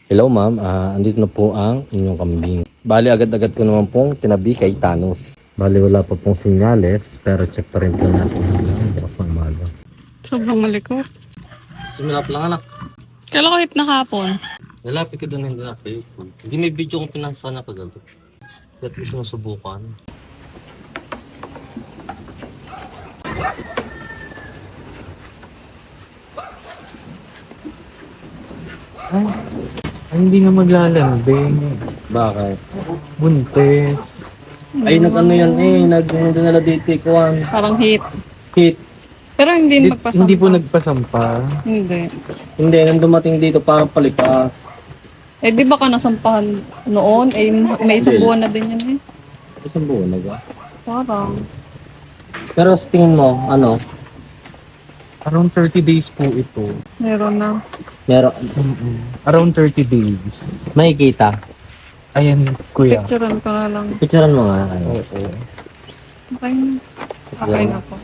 Hello ma'am, andito na po ang inyong kambing. Bali agad-agad ko naman pong tinabi kay Thanos. Bali wala pa pong sinyales pero check pa rin po natin ang bukas ng umaga. Sobrang malikot. Simulap lang anak. Kailan ko hit na kapon? Lalapit ka doon hindi na kayo. Hindi may video kong pinansa na kagabi. At least masubukan. Ay, hindi na maglalambing. Bakit? Buntes. Ay nag-ano yan dinala dito ikuan. Parang hit. Hit. Pero hindi magpasampa. Hindi po nagpasampa. Hindi. Hindi, nang dumating dito parang palipas. Eh di ba ka nasampahan noon? Eh may isang buwan na din yan eh. Isang buwan na ba? Parang. Pero sa tingin mo, ano? Around 30 days po ito. Meron na. Meron, Around 30 days. makikita. Ayan, kuya. Picturean ko na lang. Picturean mo nga. Ano? Oo. Okay na. Okay na po.